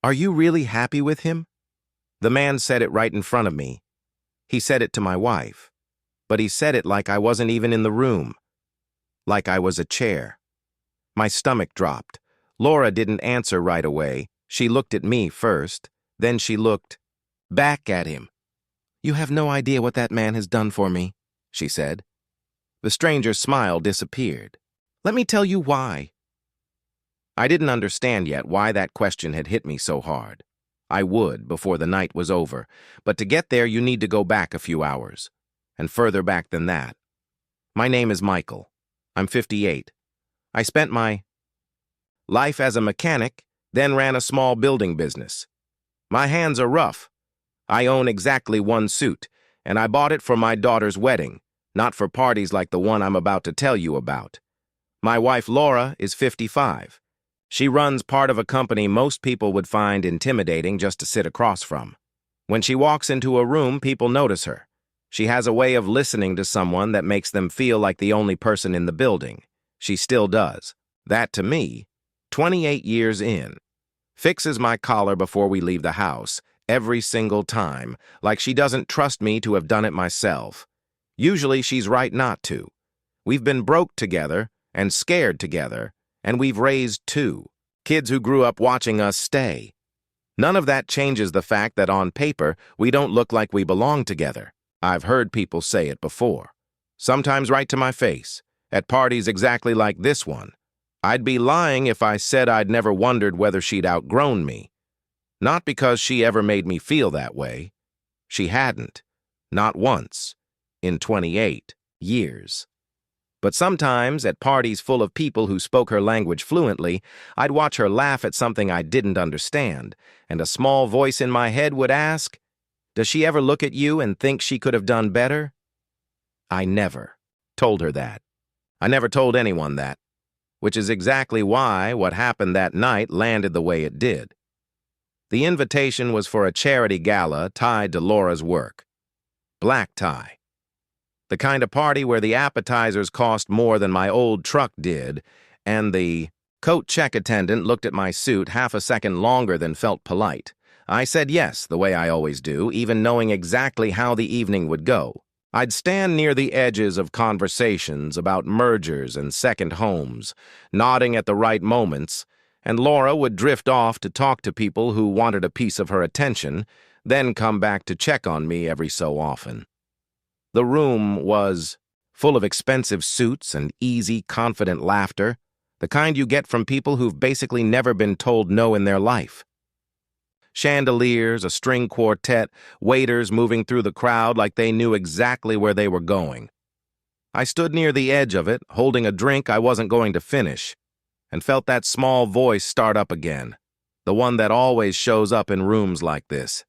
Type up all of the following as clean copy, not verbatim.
"Are you really happy with him?" The man said it right in front of me. He said it to my wife. But he said it like I wasn't even in the room. Like I was a chair. My stomach dropped. Laura didn't answer right away. She looked at me first. Then she looked back at him. "You have no idea what that man has done for me," she said. The stranger's smile disappeared. "Let me tell you why." I didn't understand yet why that question had hit me so hard. I would, before the night was over, but to get there you need to go back a few hours, and further back than that. My name is Michael. I'm 58. I spent my life as a mechanic, then ran a small building business. My hands are rough. I own exactly one suit, and I bought it for my daughter's wedding, not for parties like the one I'm about to tell you about. My wife Laura is 55. She runs part of a company most people would find intimidating just to sit across from. When she walks into a room, people notice her. She has a way of listening to someone that makes them feel like the only person in the building. She still does. That, to me, 28 years in, fixes my collar before we leave the house, every single time, like she doesn't trust me to have done it myself. Usually she's right not to. We've been broke together and scared together, and we've raised two kids who grew up watching us stay. None of that changes the fact that on paper we don't look like we belong together. I've heard people say it before, sometimes right to my face, at parties exactly like this one. I'd be lying if I said I'd never wondered whether she'd outgrown me. Not because she ever made me feel that way. She hadn't. Not once. In 28 years. But sometimes, at parties full of people who spoke her language fluently, I'd watch her laugh at something I didn't understand, and a small voice in my head would ask, "Does she ever look at you and think she could have done better?" I never told her that. I never told anyone that, which is exactly why what happened that night landed the way it did. The invitation was for a charity gala tied to Laura's work. Black tie. The kind of party where the appetizers cost more than my old truck did, and the coat check attendant looked at my suit half a second longer than felt polite. I said yes, the way I always do, even knowing exactly how the evening would go. I'd stand near the edges of conversations about mergers and second homes, nodding at the right moments, and Laura would drift off to talk to people who wanted a piece of her attention, then come back to check on me every so often. The room was full of expensive suits and easy, confident laughter, the kind you get from people who've basically never been told no in their life. Chandeliers, a string quartet, waiters moving through the crowd like they knew exactly where they were going. I stood near the edge of it, holding a drink I wasn't going to finish, and felt that small voice start up again, the one that always shows up in rooms like this.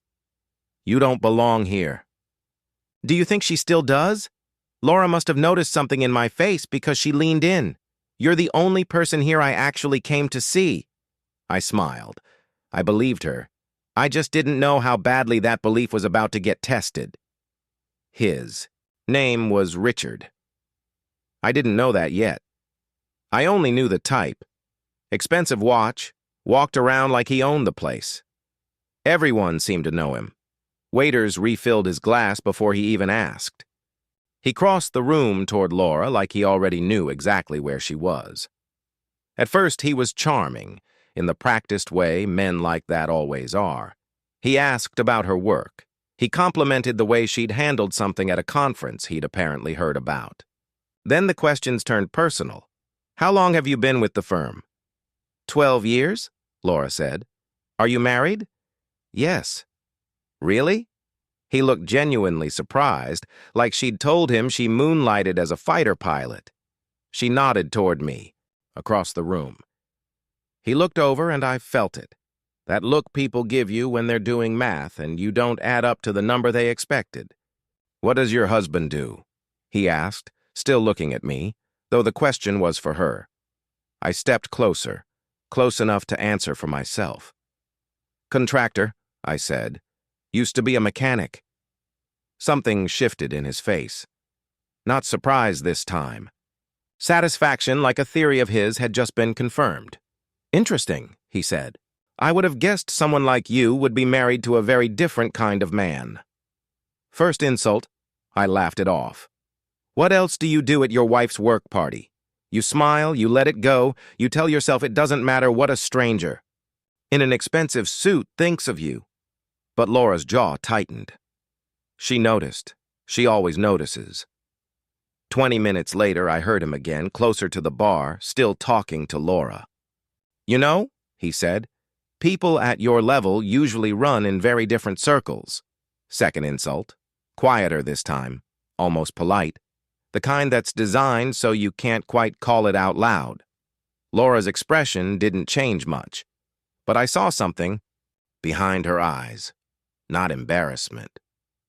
"You don't belong here." "Do you think she still does?" "Laura must have noticed something in my face because she leaned in. You're the only person here I actually came to see." I smiled. I believed her. I just didn't know how badly that belief was about to get tested. His name was Richard. I didn't know that yet. I only knew the type. Expensive watch, walked around like he owned the place. Everyone seemed to know him. Waiters refilled his glass before he even asked. He crossed the room toward Laura like he already knew exactly where she was. At first he was charming, in the practiced way men like that always are. He asked about her work. He complimented the way she'd handled something at a conference he'd apparently heard about. Then the questions turned personal. "How long have you been with the firm?" 12 years, Laura said. "Are you married?" "Yes." "Really?" He looked genuinely surprised, like she'd told him she moonlighted as a fighter pilot. She nodded toward me, across the room. He looked over and I felt it. That look people give you when they're doing math and you don't add up to the number they expected. "What does your husband do?" he asked, still looking at me, though the question was for her. I stepped closer, close enough to answer for myself. "Contractor," I said. "Used to be a mechanic." Something shifted in his face. Not surprised this time. Satisfaction, like a theory of his, had just been confirmed. "Interesting," he said. I would have guessed someone like you would be married to a very different kind of man. First insult, I laughed it off. What else do you do at your wife's work party? You smile, you let it go, you tell yourself it doesn't matter what a stranger in an expensive suit thinks of you. But Laura's jaw tightened. She noticed. She always notices. 20 minutes later, I heard him again, closer to the bar, still talking to Laura. You know, he said, people at your level usually run in very different circles. Second insult. Quieter this time, almost polite. The kind that's designed so you can't quite call it out loud. Laura's expression didn't change much, but I saw something behind her eyes. Not embarrassment.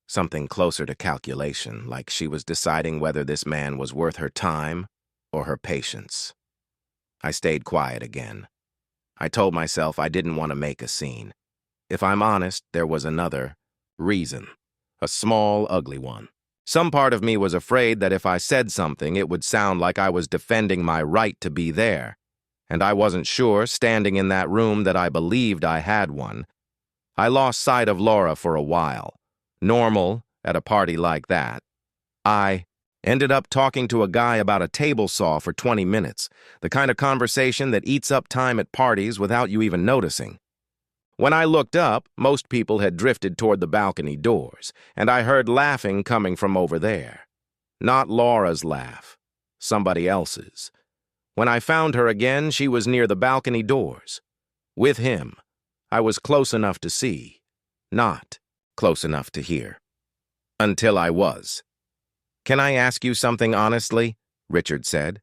Something closer to calculation, like she was deciding whether this man was worth her time or her patience. I stayed quiet again. I told myself I didn't want to make a scene. If I'm honest, there was another reason. A small, ugly one. Some part of me was afraid that if I said something, it would sound like I was defending my right to be there. And I wasn't sure, standing in that room, that I believed I had one. I lost sight of Laura for a while. Normal at a party like that. I ended up talking to a guy about a table saw for 20 minutes, the kind of conversation that eats up time at parties without you even noticing. When I looked up, most people had drifted toward the balcony doors, and I heard laughing coming from over there. Not Laura's laugh, somebody else's. When I found her again, she was near the balcony doors. With him. I was close enough to see, not close enough to hear. Until I was. Can I ask you something honestly? Richard said.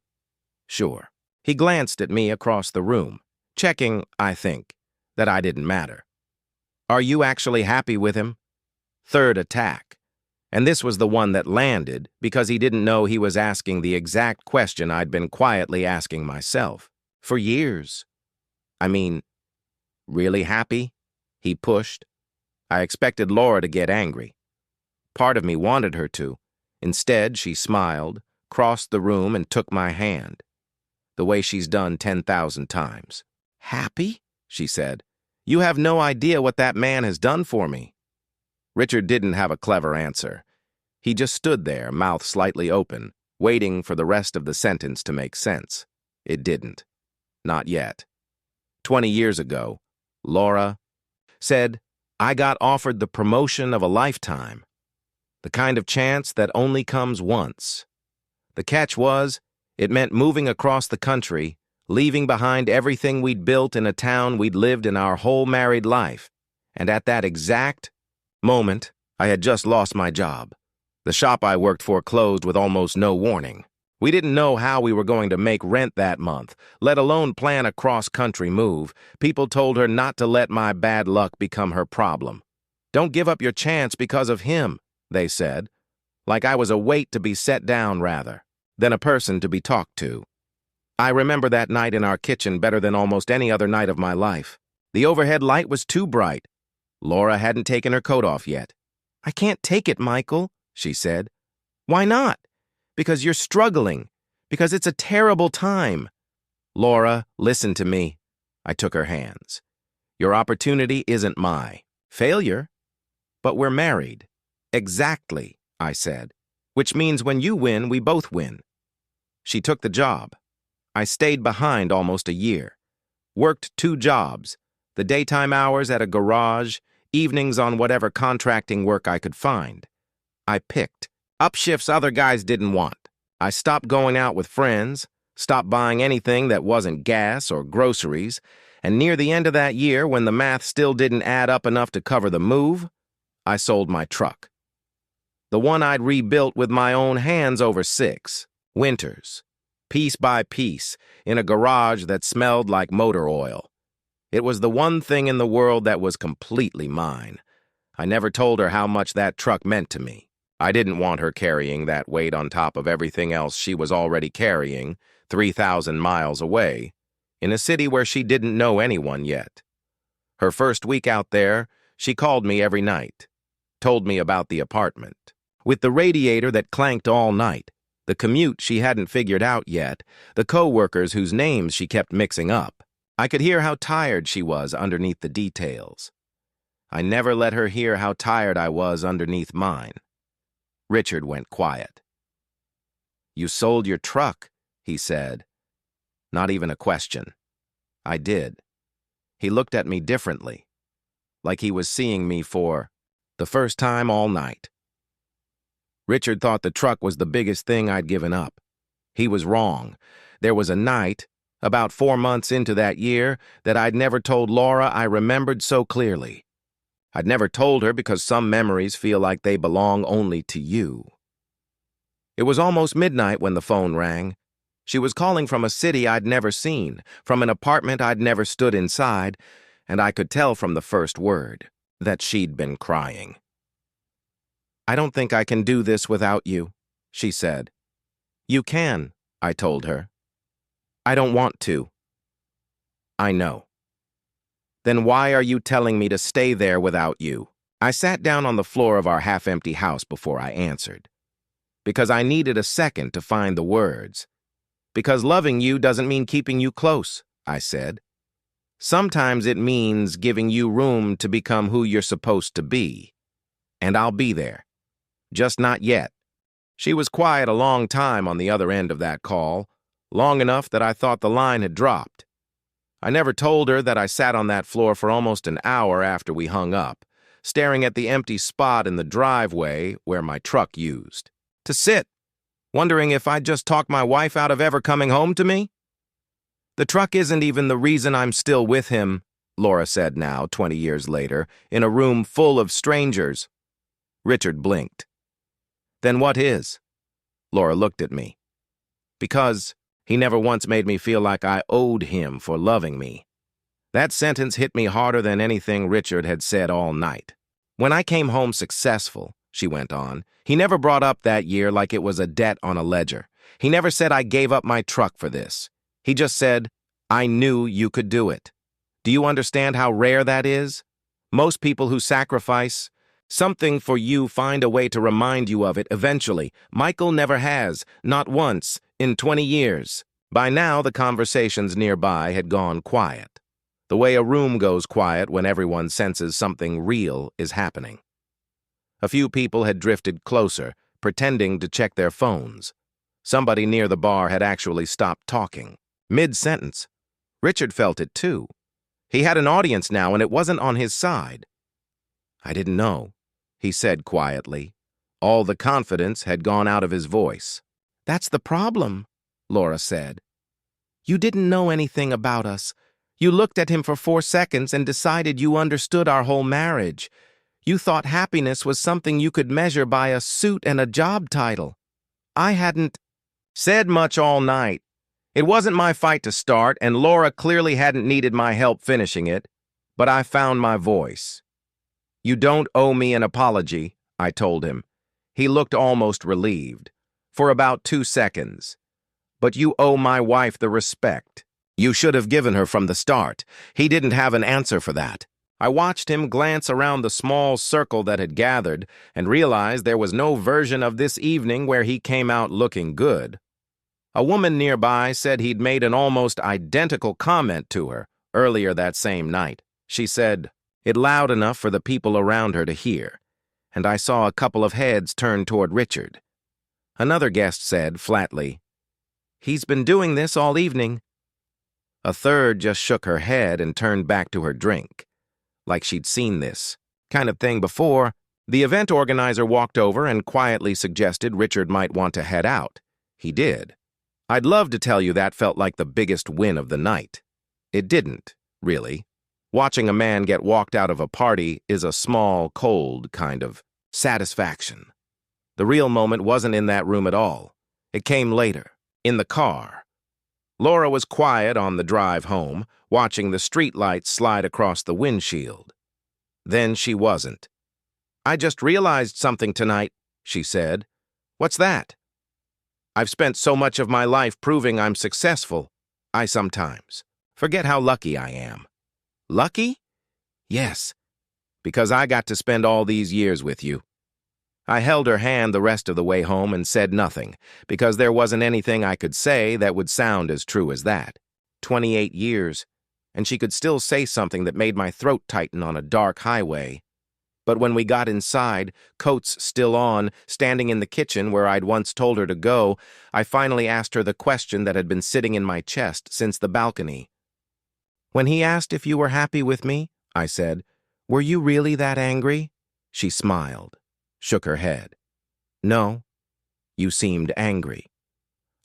Sure. He glanced at me across the room, checking, I think, that I didn't matter. Are you actually happy with him? Third attack. And this was the one that landed because he didn't know he was asking the exact question I'd been quietly asking myself for years. I mean, really happy? He pushed. I expected Laura to get angry. Part of me wanted her to. Instead, she smiled, crossed the room, and took my hand. The way she's done 10,000 times. Happy? She said. You have no idea what that man has done for me. Richard didn't have a clever answer. He just stood there, mouth slightly open, waiting for the rest of the sentence to make sense. It didn't. Not yet. 20 years ago, Laura said, I got offered the promotion of a lifetime. The kind of chance that only comes once. The catch was, it meant moving across the country, leaving behind everything we'd built in a town we'd lived in our whole married life. And at that exact moment, I had just lost my job. The shop I worked for closed with almost no warning. We didn't know how we were going to make rent that month, let alone plan a cross-country move. People told her not to let my bad luck become her problem. Don't give up your chance because of him, they said, like I was a weight to be set down rather than a person to be talked to. I remember that night in our kitchen better than almost any other night of my life. The overhead light was too bright. Laura hadn't taken her coat off yet. I can't take it, Michael, she said. Why not? Because you're struggling. Because it's a terrible time. Laura, listen to me. I took her hands. Your opportunity isn't my failure. But we're married. Exactly, I said. Which means when you win, we both win. She took the job. I stayed behind almost a year. Worked 2 jobs. The daytime hours at a garage, evenings on whatever contracting work I could find. I picked up shifts other guys didn't want. I stopped going out with friends, stopped buying anything that wasn't gas or groceries, and near the end of that year, when the math still didn't add up enough to cover the move, I sold my truck. The one I'd rebuilt with my own hands over 6 winters, piece by piece, in a garage that smelled like motor oil. It was the one thing in the world that was completely mine. I never told her how much that truck meant to me. I didn't want her carrying that weight on top of everything else she was already carrying, 3,000 miles away, in a city where she didn't know anyone yet. Her first week out there, she called me every night, told me about the apartment. With the radiator that clanked all night, the commute she hadn't figured out yet, the co-workers whose names she kept mixing up. I could hear how tired she was underneath the details. I never let her hear how tired I was underneath mine. Richard went quiet. "You sold your truck," he said. Not even a question. I did. He looked at me differently, like he was seeing me for the first time all night. Richard thought the truck was the biggest thing I'd given up. He was wrong. There was a night, about 4 months into that year, that I'd never told Laura I remembered so clearly. I'd never told her because some memories feel like they belong only to you. It was almost midnight when the phone rang. She was calling from a city I'd never seen, from an apartment I'd never stood inside, and I could tell from the first word that she'd been crying. "I don't think I can do this without you," she said. "You can," I told her. "I don't want to." "I know." "Then why are you telling me to stay there without you?" I sat down on the floor of our half-empty house before I answered. Because I needed a second to find the words. Because loving you doesn't mean keeping you close, I said. Sometimes it means giving you room to become who you're supposed to be. And I'll be there. Just not yet. She was quiet a long time on the other end of that call, long enough that I thought the line had dropped. I never told her that I sat on that floor for almost an hour after we hung up, staring at the empty spot in the driveway where my truck used to sit, wondering if I'd just talked my wife out of ever coming home to me. "The truck isn't even the reason I'm still with him," Laura said now, 20 years later, in a room full of strangers. Richard blinked. "Then what is?" Laura looked at me. "Because he never once made me feel like I owed him for loving me." That sentence hit me harder than anything Richard had said all night. "When I came home successful," she went on, "he never brought up that year like it was a debt on a ledger. He never said I gave up my truck for this. He just said, I knew you could do it. Do you understand how rare that is? Most people who sacrifice something for you find a way to remind you of it eventually. Michael never has, not once, in 20 years. By now, the conversations nearby had gone quiet. The way a room goes quiet when everyone senses something real is happening. A few people had drifted closer, pretending to check their phones. Somebody near the bar had actually stopped talking. Mid-sentence. Richard felt it too. He had an audience now, and it wasn't on his side. "I didn't know," he said quietly. All the confidence had gone out of his voice. "That's the problem," Laura said. "You didn't know anything about us. You looked at him for 4 seconds and decided you understood our whole marriage. You thought happiness was something you could measure by a suit and a job title. I hadn't said much all night. It wasn't my fight to start, and Laura clearly hadn't needed my help finishing it, but I found my voice. You don't owe me an apology, I told him. He looked almost relieved, for about 2 seconds. But you owe my wife the respect. You should have given her from the start. He didn't have an answer for that. I watched him glance around the small circle that had gathered and realized there was no version of this evening where he came out looking good. A woman nearby said he'd made an almost identical comment to her earlier that same night. She said it loud enough for the people around her to hear, and I saw a couple of heads turn toward Richard. Another guest said flatly, "He's been doing this all evening." A third just shook her head and turned back to her drink, like she'd seen this kind of thing before. The event organizer walked over and quietly suggested Richard might want to head out. He did. I'd love to tell you that felt like the biggest win of the night. It didn't, really. Watching a man get walked out of a party is a small, cold kind of satisfaction. The real moment wasn't in that room at all. It came later, in the car. Laura was quiet on the drive home, watching the streetlights slide across the windshield. Then she wasn't. "I just realized something tonight," she said. "What's that?" "I've spent so much of my life proving I'm successful. I sometimes forget how lucky I am." "Lucky?" "Yes, because I got to spend all these years with you." I held her hand the rest of the way home and said nothing, because there wasn't anything I could say that would sound as true as that. 28 years. and she could still say something that made my throat tighten on a dark highway. But when we got inside, coats still on, standing in the kitchen where I'd once told her to go, I finally asked her the question that had been sitting in my chest since the balcony. "When he asked if you were happy with me," I said, "were you really that angry?" She smiled, shook her head. "No, you seemed angry."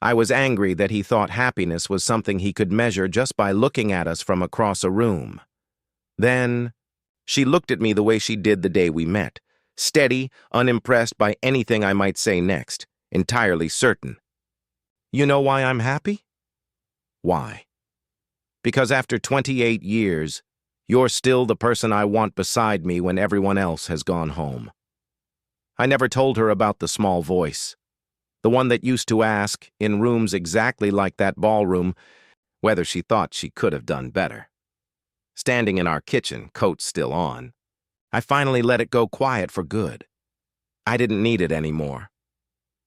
I was angry that he thought happiness was something he could measure just by looking at us from across a room. Then she looked at me the way she did the day we met, steady, unimpressed by anything I might say next, entirely certain. "You know why I'm happy?" "Why?" "Because after 28 years, you're still the person I want beside me when everyone else has gone home." I never told her about the small voice, the one that used to ask, in rooms exactly like that ballroom, whether she thought she could have done better. Standing in our kitchen, coats still on, I finally let it go quiet for good. I didn't need it anymore.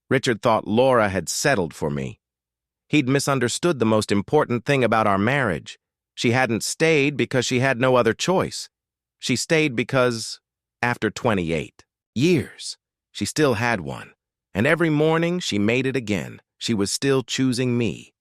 Richard thought Laura had settled for me. He'd misunderstood the most important thing about our marriage. She hadn't stayed because she had no other choice. She stayed because, after 28 years, she still had one. And every morning she made it again. She was still choosing me.